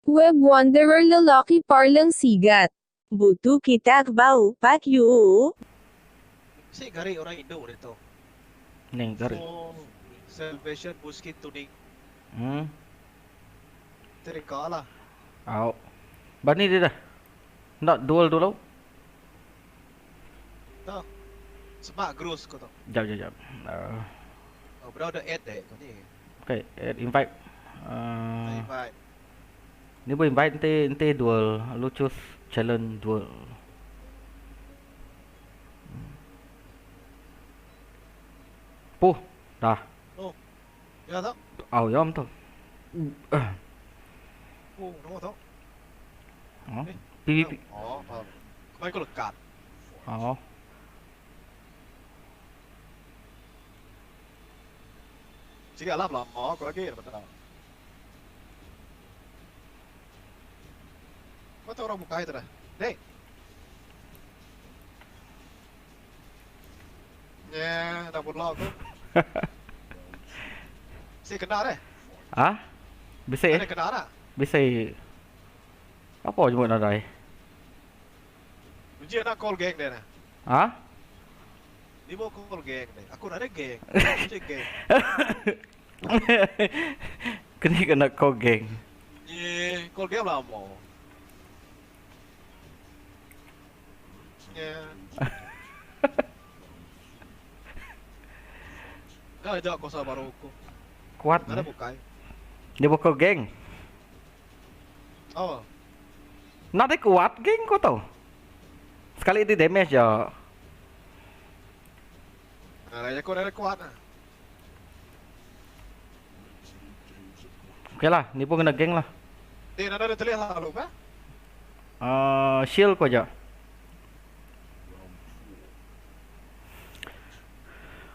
Web Wanderer lalaki parlang sigat. Butuh kita bau pak you. Kasi gari orang Indo rito. Ning gari. Full salvation buskin tuning. Hmm. Terika lah. Au. Bani dia dah. Nak dual dulu. Tahu. Sebab gross ko to. Jap. Oh, bro ada add kau ni. Okay, add invite. Invite. Ni boleh invite nanti dual. Lu choose challenge dual. Puh, dah. Ya tak? Au yom tu. Oh, nombor tu. Oh. PVP. Oh, kau kau lekat. Oh. Sige lah lama kau lagi betul. Kau tahu orang buka itu dah. Dek. Ya, dah pun aku. Si kena deh. Ah? Bisa Ada kena tak? bisa. Apa jemput nak dah? Ujian nak call geng deh. Ah? Dia mau call geng deh. Aku nak ada geng. Ujian geng. Kena kau geng. Ye, call geng lama. Ya. Kau ajak kau sabar aku. Kuat. Ada buka. Dia buka geng. Oh, Nak dia kuat geng kau tahu. Sekali dia damage je. nah, kau ada kuat ah. Okey lah, ni pun kena geng lah. Dia ada terlihat lalu, apa? Shield kau je.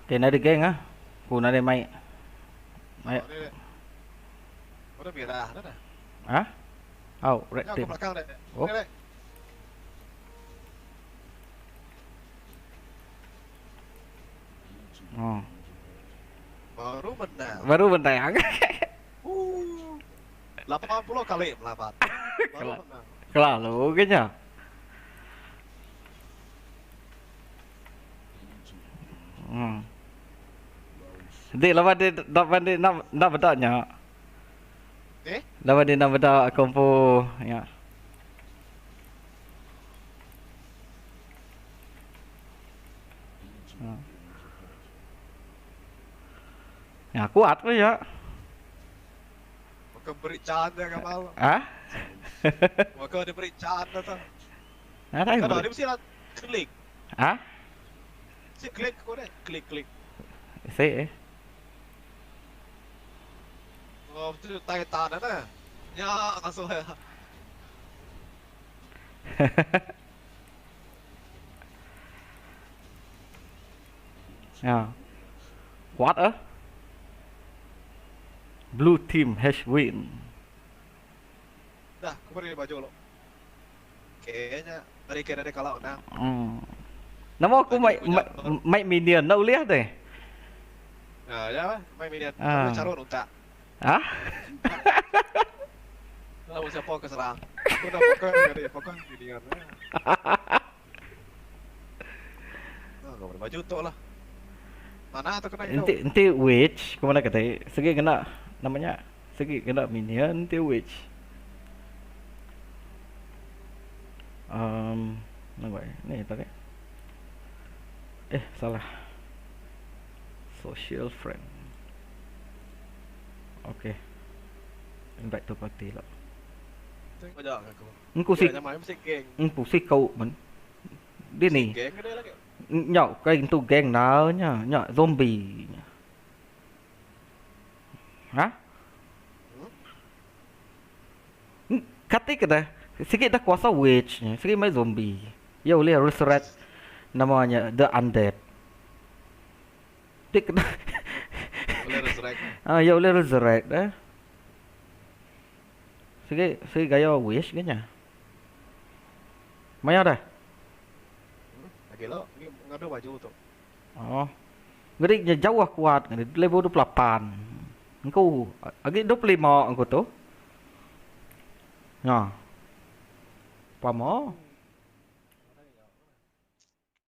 Okay, nak ada geng ah. Aku nak ada mic. Mic. Kau dah merah, dah. Ah? Oh, red Ya, team. kau belakang deh. Oh. Dek. Oh. Baru menang. Baru menang. 80 kali melapat. Baru menang. Kelalu kayaknya. Dik lawan dia nak bedaknya. Eh? Lawan dia nak bedak kompo ya. Ya kuat pun ya. Maka beri canda gamal. Ah? Maka dia beri canda tu. Ada Kalau yang dia mesti nak klik. Ah? Si klik kau deh. Klik. Saya Oh, tu tanya tanah dah. Ya, langsung ya. ya. Kuat ah? Blue team has win. Dah, kau beri baju lo. Kayaknya dari kira dia kalau nak. Nama aku mai minion nak lihat deh. Nah, ya, main minion. Ah. Kau carut unta. Ah? Lalu siapa keserang? Kau dah pokok minion. Nah, kau beri baju tu lah. Mana tu kena itu? Nanti witch ke mana kata? Segi kena namanya. Segi kena minion nanti witch. Nampak ni tadi. Salah. Social friend. Okay. Invite to party lah. Kau jangan aku. Engkau si, Dia main mesti geng. engkau si kau men. Dia ni. Geng ke dia lagi? Nhậu cái tu gang nào nha, nhậu zombie. Hả? Kati kita, sikit dah kuasa witch, sikit mai zombie. Ya boleh resurrect namanya the undead. Tik dah. Boleh resurrect. Ya boleh resurrect dah. Sikit gaya wish kayaknya. Maya dah. Lagi lo, ni ngadu baju tu. Oh. Ngeri jauh kuat, ngeri level 28. Engkau, lagi 25 engkau tu. Ha. Apa mau?